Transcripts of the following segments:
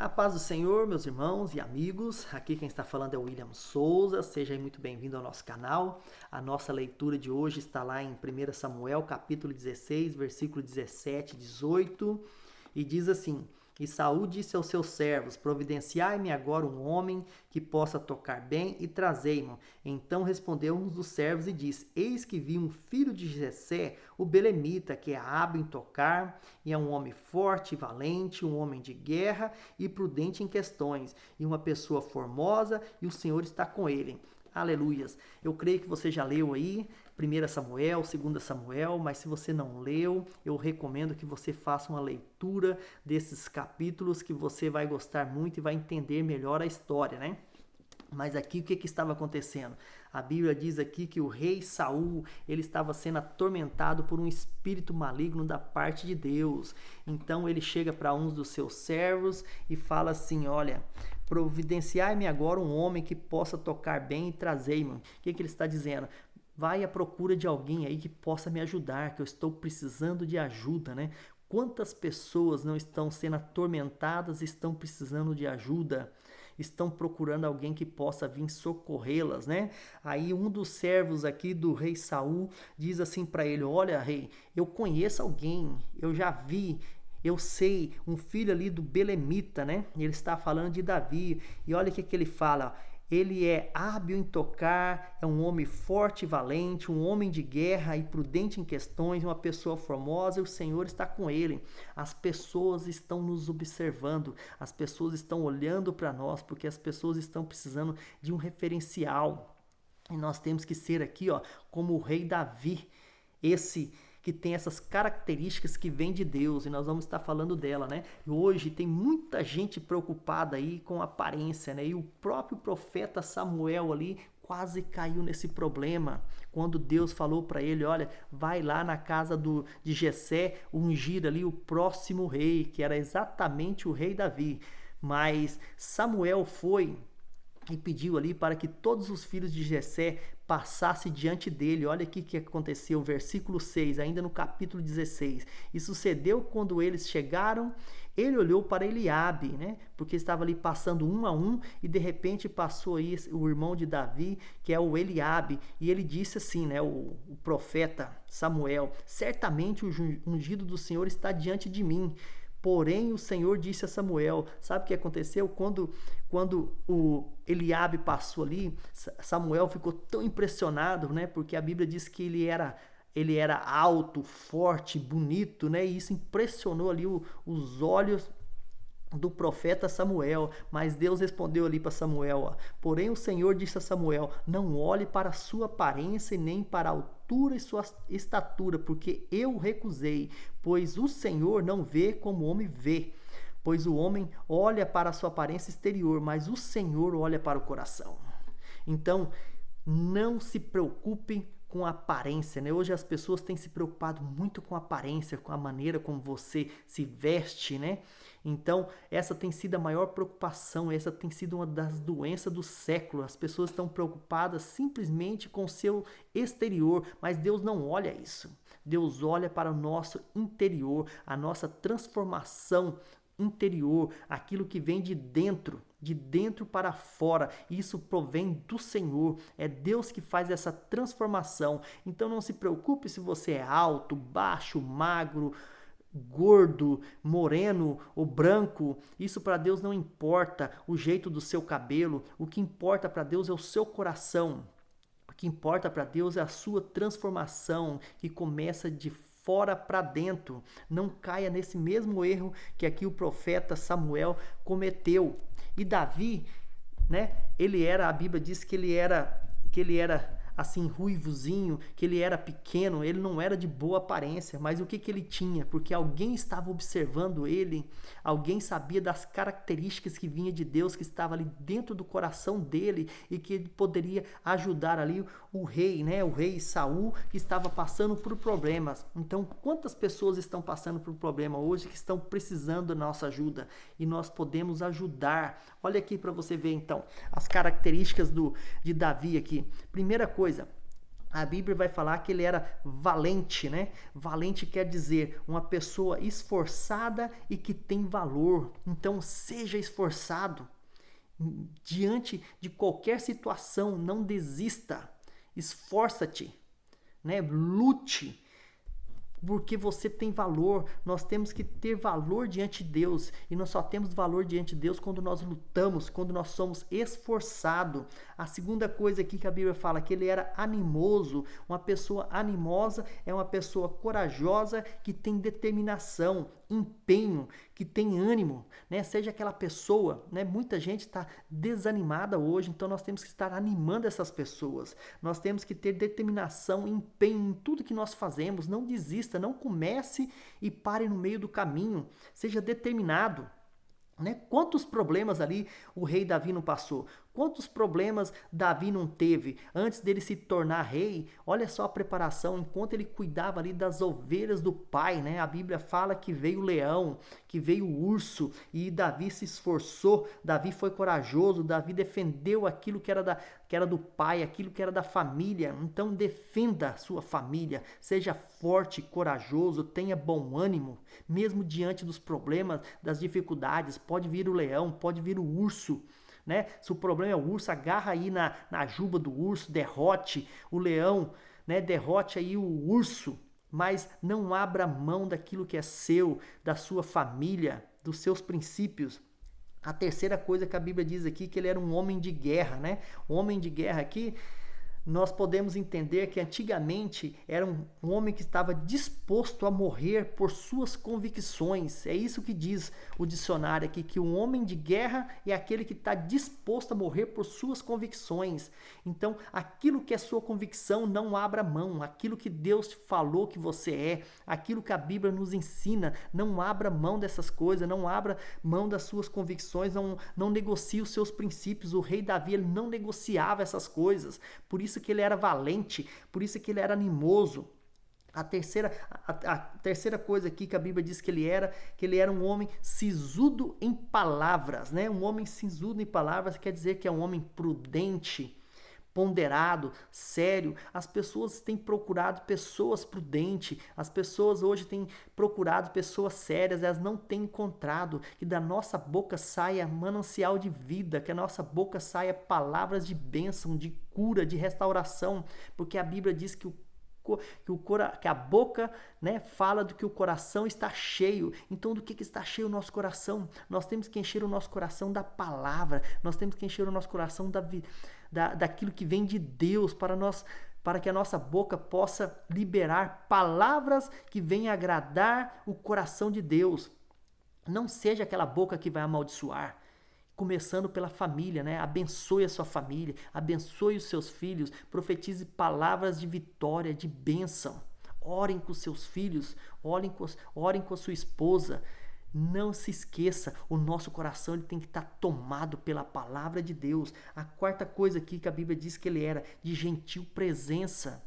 A paz do Senhor, meus irmãos e amigos. Aqui quem está falando é o William Souza. Seja muito bem-vindo ao nosso canal. A nossa leitura de hoje está lá em 1 Samuel, capítulo 16, versículo 17 e 18. E diz assim: E Saul disse aos seus servos: Providenciai-me agora um homem que possa tocar bem e trazei-mo. Então respondeu um dos servos e disse: Eis que vi um filho de Jessé, o belemita, que é hábil em tocar, e é um homem forte e valente, um homem de guerra e prudente em questões, e uma pessoa formosa, e o Senhor está com ele. Aleluias. Eu creio que você já leu aí 1 Samuel, 2 Samuel, mas se você não leu, eu recomendo que você faça uma leitura desses capítulos que você vai gostar muito e vai entender melhor a história, né? Mas aqui o que estava acontecendo? A Bíblia diz aqui que o rei Saul, ele estava sendo atormentado por um espírito maligno da parte de Deus. Então ele chega para um dos seus servos e fala assim: olha, providenciai-me agora um homem que possa tocar bem e trazei-me. O que ele está dizendo? Vai à procura de alguém aí que possa me ajudar, que eu estou precisando de ajuda, né? Quantas pessoas não estão sendo atormentadas e estão precisando de ajuda? Estão procurando alguém que possa vir socorrê-las, né? Aí um dos servos aqui do rei Saul diz assim para ele: olha, rei, eu conheço alguém, eu já vi, eu sei, um filho ali do belemita, né? Ele está falando de Davi. E olha o que ele fala: ele é hábil em tocar, é um homem forte e valente, um homem de guerra e prudente em questões, uma pessoa formosa, e o Senhor está com ele. As pessoas estão nos observando, as pessoas estão olhando para nós, porque as pessoas estão precisando de um referencial. E nós temos que ser aqui, ó, como o rei Davi, esse que tem essas características que vêm de Deus, e nós vamos estar falando dela, né? Hoje tem muita gente preocupada aí com a aparência, né? E o próprio profeta Samuel ali quase caiu nesse problema, quando Deus falou para ele: olha, vai lá na casa de Jessé ungir ali o próximo rei, que era exatamente o rei Davi. Mas Samuel foi e pediu ali para que todos os filhos de Jessé passassem diante dele. Olha aqui o que aconteceu, versículo 6, ainda no capítulo 16. E sucedeu quando eles chegaram, ele olhou para Eliabe, né? Porque estava ali passando um a um, e de repente passou aí o irmão de Davi, que é o Eliabe, e ele disse assim, né? O profeta Samuel: certamente o ungido do Senhor está diante de mim. Porém, o Senhor disse a Samuel. Sabe o que aconteceu? Quando o Eliabe passou ali, Samuel ficou tão impressionado, né? Porque a Bíblia diz que ele era alto, forte, bonito, né? E isso impressionou ali os olhos do profeta Samuel. Mas Deus respondeu ali para Samuel, ó: porém o Senhor disse a Samuel: não olhe para a sua aparência e nem para a altura e sua estatura, porque eu recusei, pois o Senhor não vê como o homem vê. Pois o homem olha para a sua aparência exterior, mas o Senhor olha para o coração. Então, não se preocupem com a aparência, né? Hoje as pessoas têm se preocupado muito com a aparência, com a maneira como você se veste, né? Então, essa tem sido a maior preocupação, essa tem sido uma das doenças do século. As pessoas estão preocupadas simplesmente com o seu exterior, mas Deus não olha isso. Deus olha para o nosso interior, a nossa transformação interior, aquilo que vem de dentro para fora. Isso provém do Senhor, é Deus que faz essa transformação. Então não se preocupe se você é alto, baixo, magro, gordo, moreno ou branco. Isso para Deus não importa, o jeito do seu cabelo. O que importa para Deus é o seu coração. O que importa para Deus é a sua transformação, que começa de fora para dentro. Não caia nesse mesmo erro que aqui o profeta Samuel cometeu. E Davi, né? A Bíblia diz que ele era assim, ruivozinho, que ele era pequeno, ele não era de boa aparência, mas o que ele tinha? Porque alguém estava observando ele, alguém sabia das características que vinha de Deus, que estava ali dentro do coração dele, e que ele poderia ajudar ali o rei, né? O rei Saul, que estava passando por problemas. Então, quantas pessoas estão passando por problema hoje, que estão precisando da nossa ajuda, e nós podemos ajudar. Olha aqui para você ver então as características de Davi aqui. Primeira coisa, A Bíblia vai falar que ele era valente, né? Valente quer dizer uma pessoa esforçada e que tem valor. Então, seja esforçado. Diante de qualquer situação, não desista. Esforça-te, né? Lute, porque você tem valor. Nós temos que ter valor diante de Deus, e nós só temos valor diante de Deus quando nós lutamos, quando nós somos esforçados. A segunda coisa aqui que a Bíblia fala, que ele era animoso. Uma pessoa animosa é uma pessoa corajosa, que tem determinação, empenho, que tem ânimo, né? Seja aquela pessoa, né? Muita gente está desanimada hoje, então nós temos que estar animando essas pessoas. Nós temos que ter determinação, empenho em tudo que nós fazemos. Não desista, não comece e pare no meio do caminho. Seja determinado. Né? Quantos problemas ali o rei Davi não passou? Quantos problemas Davi não teve antes dele se tornar rei? Olha só a preparação, enquanto ele cuidava ali das ovelhas do pai, né? A Bíblia fala que veio o leão, que veio o urso, e Davi se esforçou, Davi foi corajoso, Davi defendeu aquilo que era do pai, aquilo que era da família. Então defenda a sua família, seja forte, corajoso, tenha bom ânimo, mesmo diante dos problemas, das dificuldades. Pode vir o leão, pode vir o urso, né? Se o problema é o urso, agarra aí na juba do urso, derrote o leão, né? Derrote aí o urso, mas não abra mão daquilo que é seu, da sua família, dos seus princípios. A terceira coisa que a Bíblia diz aqui, que ele era um homem de guerra, né? O homem de guerra aqui, nós podemos entender que antigamente era um homem que estava disposto a morrer por suas convicções. É isso que diz o dicionário aqui, que um homem de guerra é aquele que está disposto a morrer por suas convicções. Então, aquilo que é sua convicção, não abra mão. Aquilo que Deus falou que você é, aquilo que a Bíblia nos ensina, não abra mão dessas coisas, não abra mão das suas convicções, não negocie os seus princípios. O rei Davi, ele não negociava essas coisas. Por isso que ele era valente, por isso que ele era animoso. A terceira coisa aqui que a Bíblia diz que ele era um homem sisudo em palavras, né? Um homem sisudo em palavras quer dizer que é um homem prudente, ponderado, sério. As pessoas têm procurado pessoas prudentes, as pessoas hoje têm procurado pessoas sérias, elas não têm encontrado. Que da nossa boca saia manancial de vida, que a nossa boca saia palavras de bênção, de cura, de restauração, porque a Bíblia diz que que a boca, né, fala do que o coração está cheio. Então, do que está cheio o nosso coração? Nós temos que encher o nosso coração da palavra, nós temos que encher o nosso coração daquilo que vem de Deus para que a nossa boca possa liberar palavras que venham agradar o coração de Deus. Não seja aquela boca que vai amaldiçoar. Começando pela família, né? Abençoe a sua família, abençoe os seus filhos, profetize palavras de vitória, de bênção. Orem com os seus filhos, orem com a sua esposa. Não se esqueça, o nosso coração ele tem que estar tomado pela palavra de Deus. A quarta coisa aqui que a Bíblia diz que ele era, de gentil presença.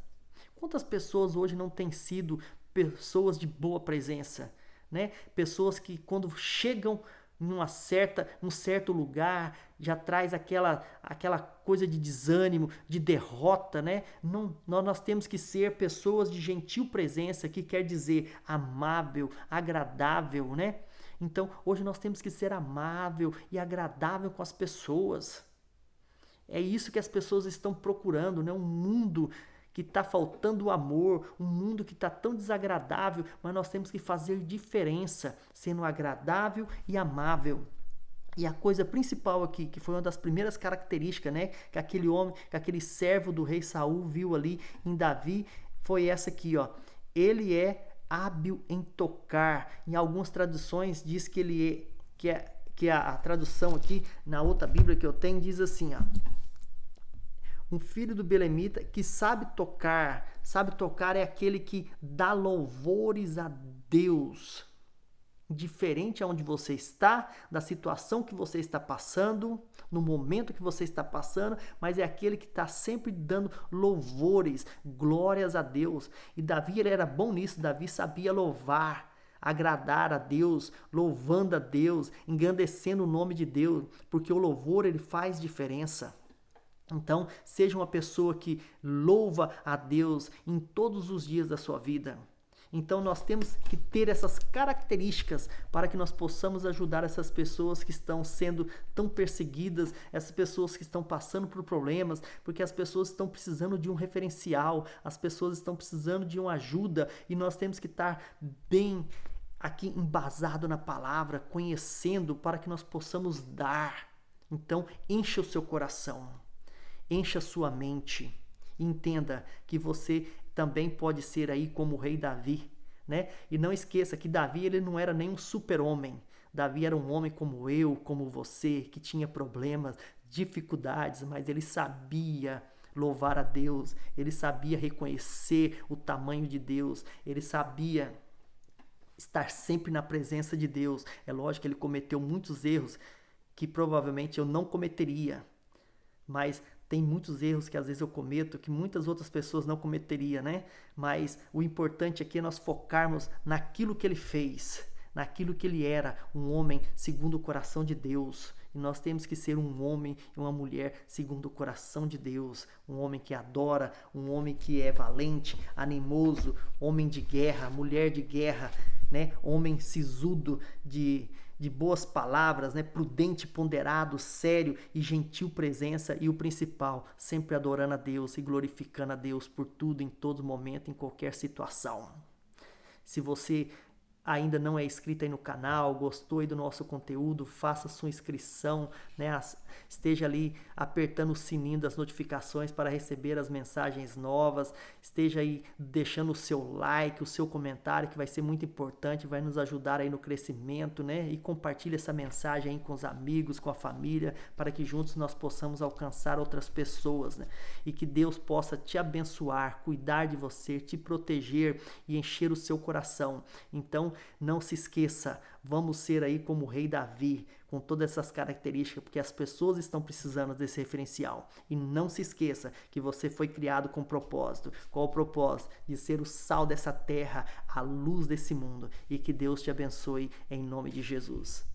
Quantas pessoas hoje não têm sido pessoas de boa presença, né? Pessoas que quando chegam num certo lugar, já traz aquela coisa de desânimo, de derrota, né? Nós temos que ser pessoas de gentil presença, que quer dizer amável, agradável, né? Então, hoje nós temos que ser amável e agradável com as pessoas. É isso que as pessoas estão procurando, né? Um mundo que está faltando amor, um mundo que está tão desagradável, mas nós temos que fazer diferença, sendo agradável e amável. E a coisa principal aqui, que foi uma das primeiras características, né, que aquele homem, que aquele servo do rei Saul viu ali em Davi, foi essa aqui, ó. Ele é hábil em tocar. Em algumas traduções diz que ele que a tradução aqui na outra Bíblia que eu tenho diz assim, ó: um filho do belemita que sabe tocar. Sabe tocar é aquele que dá louvores a Deus. Diferente aonde você está, da situação que você está passando, no momento que você está passando, mas é aquele que está sempre dando louvores, glórias a Deus. E Davi, ele era bom nisso. Davi sabia louvar, agradar a Deus, louvando a Deus, engrandecendo o nome de Deus, porque o louvor ele faz diferença. Então, seja uma pessoa que louva a Deus em todos os dias da sua vida. Então, nós temos que ter essas características para que nós possamos ajudar essas pessoas que estão sendo tão perseguidas, essas pessoas que estão passando por problemas, porque as pessoas estão precisando de um referencial, as pessoas estão precisando de uma ajuda e nós temos que estar bem aqui embasado na palavra, conhecendo para que nós possamos dar. Então, encha o seu coração. Encha sua mente. Entenda que você também pode ser aí como o rei Davi, né? E não esqueça que Davi ele não era nem um super-homem. Davi era um homem como eu, como você, que tinha problemas, dificuldades, mas ele sabia louvar a Deus, ele sabia reconhecer o tamanho de Deus, ele sabia estar sempre na presença de Deus. É lógico que ele cometeu muitos erros que provavelmente eu não cometeria, mas tem muitos erros que às vezes eu cometo, que muitas outras pessoas não cometeriam, né? Mas o importante aqui é nós focarmos naquilo que ele fez, naquilo que ele era, um homem segundo o coração de Deus. E nós temos que ser um homem e uma mulher segundo o coração de Deus. Um homem que adora, um homem que é valente, animoso, homem de guerra, mulher de guerra, né? Homem sisudo de boas palavras, né? Prudente, ponderado, sério e gentil presença e o principal, sempre adorando a Deus e glorificando a Deus por tudo, em todo momento, em qualquer situação. Se você ainda não é inscrito aí no canal, gostou aí do nosso conteúdo, faça sua inscrição, né? Esteja ali apertando o sininho das notificações para receber as mensagens novas, esteja aí deixando o seu like, o seu comentário, que vai ser muito importante, vai nos ajudar aí no crescimento, né? E compartilhe essa mensagem aí com os amigos, com a família, para que juntos nós possamos alcançar outras pessoas, né? E que Deus possa te abençoar, cuidar de você, te proteger e encher o seu coração. Então, não se esqueça, vamos ser aí como o rei Davi, com todas essas características, porque as pessoas estão precisando desse referencial. E não se esqueça que você foi criado com propósito. Qual o propósito? De ser o sal dessa terra, a luz desse mundo. E que Deus te abençoe em nome de Jesus.